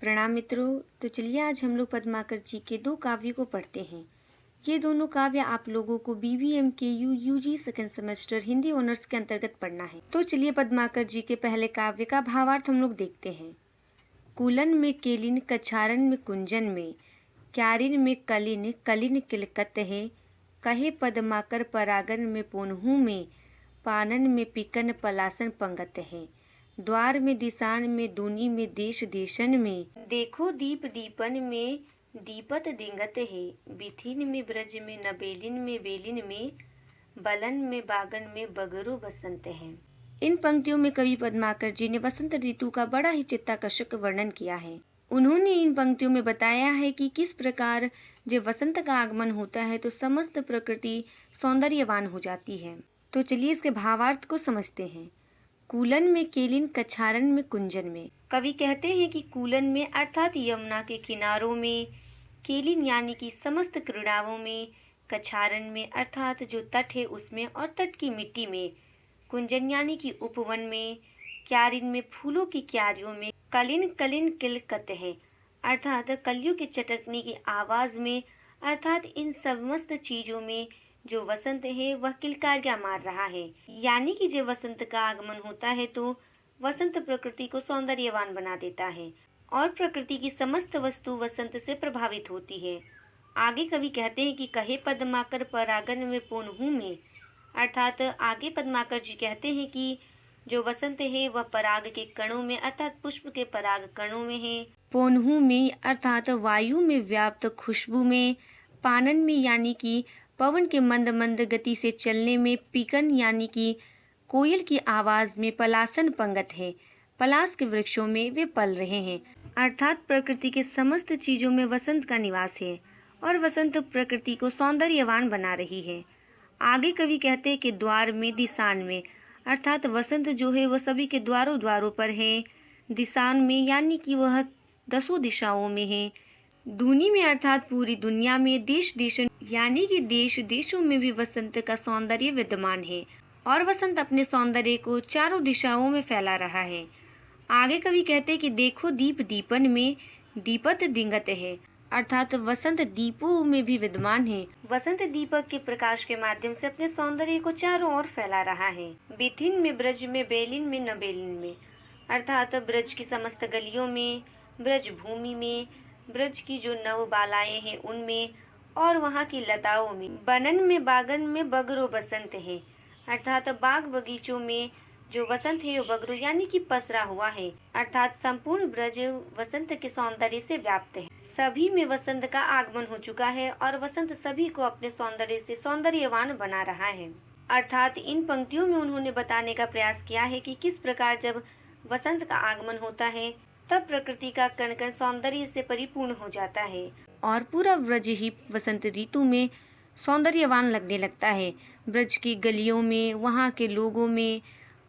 प्रणाम मित्रों। तो चलिए आज हम लोग पद्माकर जी के दो काव्य को पढ़ते हैं। ये दोनों काव्य आप लोगों को बीबीएम के UG second semester Hindi honours के अंतर्गत पढ़ना है। तो चलिए पद्माकर जी के पहले काव्य का भावार्थ हम लोग देखते हैं। कुलन में केलिन कछारन में कुंजन में, क्यारिन में कलिन कलिन किलकत है, कहे पद्माकर परागन में पुनहू में, पानन में पिकन पलासन पंगत है, द्वार में दिसान में दूनी में देश देशन में, देखो दीप दीपन में दीपत दिंगत है, बिथिन में ब्रज में नबेलिन में बेलिन में, बलन में बागन में बगरो बसंत है। इन पंक्तियों में कवि पद्माकर जी ने वसंत ऋतु का बड़ा ही चित्ताकर्षक वर्णन किया है। उन्होंने इन पंक्तियों में बताया है कि किस प्रकार जब वसंत का आगमन होता है तो समस्त प्रकृति सौंदर्यवान हो जाती है। तो चलिए इसके भावार्थ को समझते हैं। कूलन में केलिन कछारन में कुंजन में। कवि कहते हैं कि कूलन में अर्थात यमुना के किनारों में, केलिन यानी कि समस्त क्रीड़ाओं में, कछारन में अर्थात जो तट है उसमें और तट की मिट्टी में, कुंजन यानी कि उपवन में, क्यारिन में फूलों की क्यारियों में, कलिन कलिन किलकत है अर्थात कलियों के चटकने की आवाज में, अर्थात इन समस्त चीजों में जो वसंत है वह किलकारियां मार रहा है। यानी कि जब वसंत का आगमन होता है तो वसंत प्रकृति को सौंदर्यवान बना देता है और प्रकृति की समस्त वस्तु वसंत से प्रभावित होती है। आगे कवि कहते हैं कि कहे पद्माकर परागन में पुनहू में, अर्थात आगे पद्माकर जी कहते हैं कि जो वसंत है वह पराग के कणों में अर्थात पुष्प के पराग कणों में है, पुनहू में अर्थात वायु में व्याप्त खुशबू में, पानन में यानी कि पवन के मंद मंद गति से चलने में, पीकन यानी कि कोयल की आवाज में, पलासन पंगत है पलास के वृक्षों में वे पल रहे हैं, अर्थात प्रकृति के समस्त चीजों में वसंत का निवास है और वसंत प्रकृति को सौंदर्यवान बना रही है। आगे कवि कहते हैं कि द्वार में दिसान में, अर्थात वसंत जो है वह सभी के द्वारों द्वारों पर है, दिसान में यानी कि वह 10 दिशाओं में है, दूनी में अर्थात पूरी दुनिया में, देश देशन यानी कि देश देशों में भी वसंत का सौंदर्य विद्यमान है और वसंत अपने सौंदर्य को चारों दिशाओं में फैला रहा है। आगे कवि कहते हैं कि देखो दीप दीपन में दीपत दिंगत है, अर्थात वसंत दीपों में भी विद्यमान है। वसंत दीपक के प्रकाश के माध्यम से अपने सौंदर्य को चारों ओर फैला रहा है। बिथिन में ब्रज में बेलिन में नबेलिन में, अर्थात ब्रज की समस्त गलियों में, ब्रज भूमि में, ब्रज की जो नव बालाएं हैं उनमें और वहाँ की लताओं में, बनन में बागन में बगरो बसंत है, अर्थात बाग बगीचों में जो वसंत है वो बगरो यानी कि पसरा हुआ है, अर्थात संपूर्ण ब्रज वसंत के सौंदर्य से व्याप्त है। सभी में वसंत का आगमन हो चुका है और वसंत सभी को अपने सौंदर्य से सौंदर्यवान बना रहा है। अर्थात इन पंक्तियों में उन्होंने बताने का प्रयास किया है कि किस प्रकार जब वसंत का आगमन होता है तब प्रकृति का कण कण सौंदर्य से परिपूर्ण हो जाता है और पूरा ब्रज ही वसंत ऋतु में सौंदर्यवान लगने लगता है। ब्रज की गलियों में, वहाँ के लोगों में,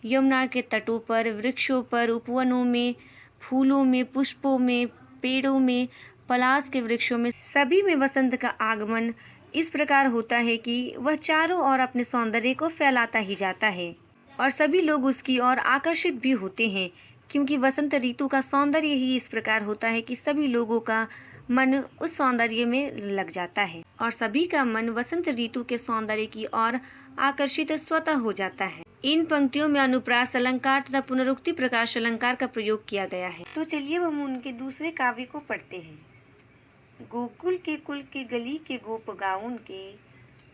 यमुना के तटों पर, वृक्षों पर, उपवनों में, फूलों में, पुष्पों में, पेड़ों में, पलास के वृक्षों में, सभी में वसंत का आगमन इस प्रकार होता है कि वह चारों ओर अपने सौंदर्य को फैलाता ही जाता है और सभी लोग उसकी ओर आकर्षित भी होते हैं, क्योंकि वसंत ऋतु का सौंदर्य ही इस प्रकार होता है कि सभी लोगों का मन उस सौंदर्य में लग जाता है और सभी का मन वसंत ऋतु के सौंदर्य की ओर आकर्षित स्वतः हो जाता है। इन पंक्तियों में अनुप्रास अलंकार तथा पुनरुक्ति प्रकाश अलंकार का प्रयोग किया गया है। तो चलिए हम उनके दूसरे काव्य को पढ़ते हैं। गोकुल के कुल के गली के गोप गाउन के,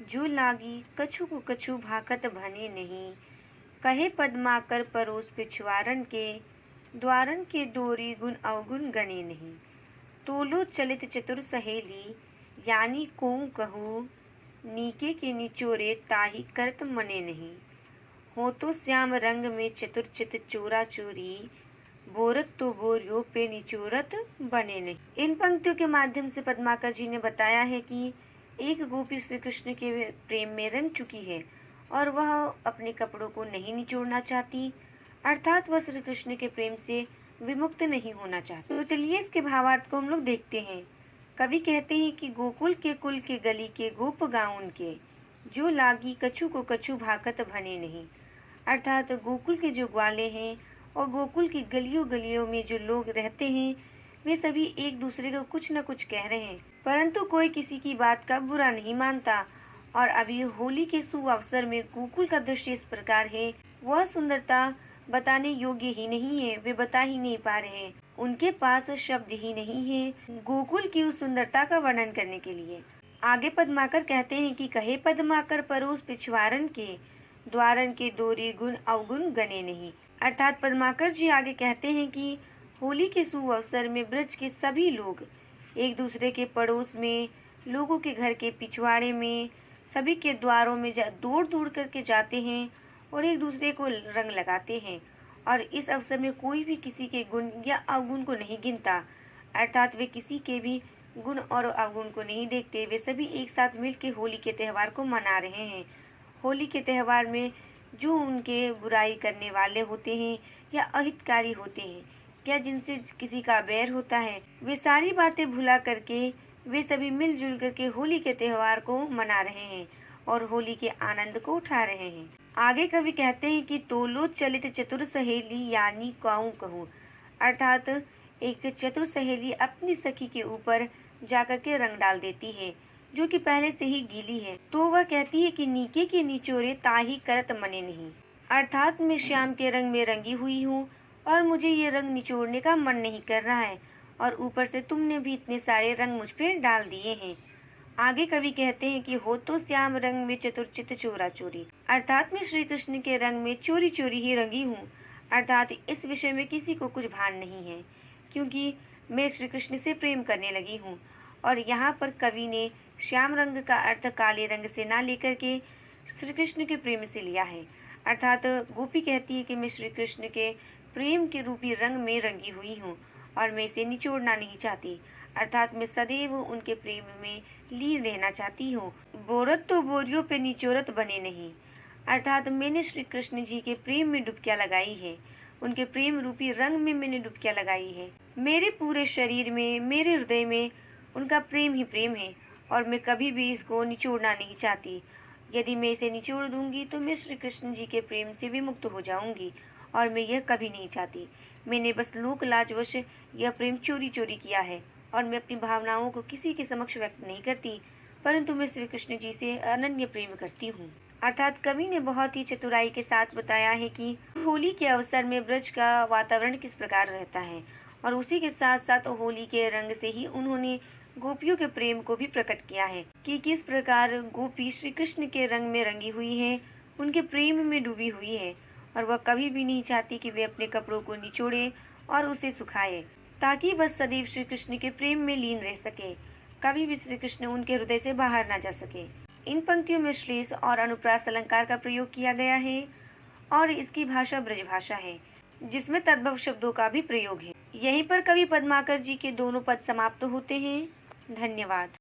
जो लागी कछु को कछु भाकत भने नहीं, कहे पद्माकर परोस पिछवारन के, द्वारन के दोरी गुण अवगुण गणे नहीं, तोलो चलित चतुर सहेली यानी को कहूँ, नीके के निचोरे ताही करत मने नहीं, हो तो श्याम रंग में चतुर चित चोरा चोरी, बोरत तो बोरियो पे निचोरत बने नहीं। इन पंक्तियों के माध्यम से पद्माकर जी ने बताया है कि एक गोपी श्री कृष्ण के प्रेम में रंग चुकी है और वह अपने कपड़ों को नहीं निचोड़ना चाहती, अर्थात वह श्री कृष्ण के प्रेम से विमुक्त नहीं होना चाहती। तो चलिए इसके भावार्थ को हम लोग देखते हैं। कवि कहते हैं कि गोकुल के कुल के गली के गोप गाउन के, जो लागी कछु को कछु भाकत भने नहीं, अर्थात गोकुल के जो ग्वाले हैं और गोकुल की गलियों गलियों में जो लोग रहते हैं वे सभी एक दूसरे को कुछ न कुछ कह रहे हैं, परंतु कोई किसी की बात का बुरा नहीं मानता। और अभी होली के शुभ अवसर में गोकुल का दृश्य इस प्रकार है। वह सुंदरता बताने योग्य ही नहीं है, वे बता ही नहीं पा रहे हैं। उनके पास शब्द ही नहीं है गोकुल की उस सुंदरता का वर्णन करने के लिए। आगे पद्माकर कहते हैं कि कहे पद्माकर परोस पिछवारन के, द्वारन के दोरी गुण अवगुण गने नहीं। अर्थात पद्माकर जी आगे कहते हैं कि होली के शुभ अवसर में ब्रज के सभी लोग एक दूसरे के पड़ोस में, लोगों के घर के पिछवाड़े में, सभी के द्वारों में दौड़ दौड़ करके जाते हैं और एक दूसरे को रंग लगाते हैं। और इस अवसर में कोई भी किसी के गुण या अवगुण को नहीं गिनता, अर्थात वे किसी के भी गुण और अवगुण को नहीं देखते। वे सभी एक साथ मिलकर होली के त्यौहार को मना रहे हैं। होली के त्यौहार में जो उनके बुराई करने वाले होते हैं या अहितकारी होते हैं या जिनसे किसी का बैर होता है, वे सारी बातें भुला करके वे सभी मिलजुल करके होली के त्यौहार को मना रहे हैं और होली के आनंद को उठा रहे हैं। आगे कवि कहते हैं कि तोलो चलित चतुर सहेली यानी काऊ कहूँ, अर्थात एक चतुर सहेली अपनी सखी के ऊपर जाकर के रंग डाल देती है जो कि पहले से ही गीली है, तो वह कहती है कि नीके के निचोरे ताही करत मने नहीं, अर्थात मैं श्याम के रंग में रंगी हुई हूँ और मुझे ये रंग निचोड़ने का मन नहीं कर रहा है, और ऊपर से तुमने भी इतने सारे रंग मुझ पे डाल दिए हैं। आगे कवि कहते हैं कि हो तो श्याम रंग में चतुरचित चोरा चोरी, अर्थात मैं श्री कृष्ण के रंग में चोरी चोरी ही रंगी हूँ, अर्थात इस विषय में किसी को कुछ भान नहीं है, क्योंकि मैं श्री कृष्ण से प्रेम करने लगी हूँ। और यहाँ पर कवि ने श्याम रंग का अर्थ काले रंग से ना लेकर के श्री कृष्ण के प्रेम से लिया है, अर्थात गोपी कहती है कि मैं श्री कृष्ण के प्रेम के रूपी रंग में रंगी हुई हूँ और मैं इसे निचोड़ना नहीं चाहती, अर्थात मैं सदैव उनके प्रेम में लीन रहना चाहती हूँ। बोरत तो बोरियों पे निचोरत बने नहीं, अर्थात मैंने श्री कृष्ण जी के प्रेम में डुबकियाँ लगाई है, उनके प्रेम रूपी रंग में मैंने डुबकियाँ लगाई है। मेरे पूरे शरीर में, मेरे हृदय में उनका प्रेम ही प्रेम है और मैं कभी भी इसको निचोड़ना नहीं चाहती। यदि मैं इसे निचोड़ दूंगी तो मैं श्री कृष्ण जी के प्रेम से विमुक्त हो जाऊंगी और मैं यह कभी नहीं चाहती। मैंने बस लोक लाजवश यह प्रेम चोरी चोरी किया है और मैं अपनी भावनाओं को किसी के समक्ष व्यक्त नहीं करती, परंतु मैं श्री कृष्ण जी से अनन्य प्रेम करती हूँ। अर्थात कवि ने बहुत ही चतुराई के साथ बताया है कि होली के अवसर में ब्रज का वातावरण किस प्रकार रहता है, और उसी के साथ साथ होली के रंग से ही उन्होंने गोपियों के प्रेम को भी प्रकट किया है कि किस प्रकार गोपी श्री कृष्ण के रंग में रंगी हुई है, उनके प्रेम में डूबी हुई है, और वह कभी भी नहीं चाहती कि वे अपने कपड़ों को निचोड़े और उसे सुखाए, ताकि वह सदैव श्री कृष्ण के प्रेम में लीन रह सके, कभी भी श्री कृष्ण उनके हृदय से बाहर न जा सके। इन पंक्तियों में श्लेष और अनुप्रास अलंकार का प्रयोग किया गया है और इसकी भाषा ब्रज भाषा है, जिसमें तद्भव शब्दों का भी प्रयोग है। यहीं पर कवि पद्माकर जी के दोनों पद समाप्त होते हैं। धन्यवाद।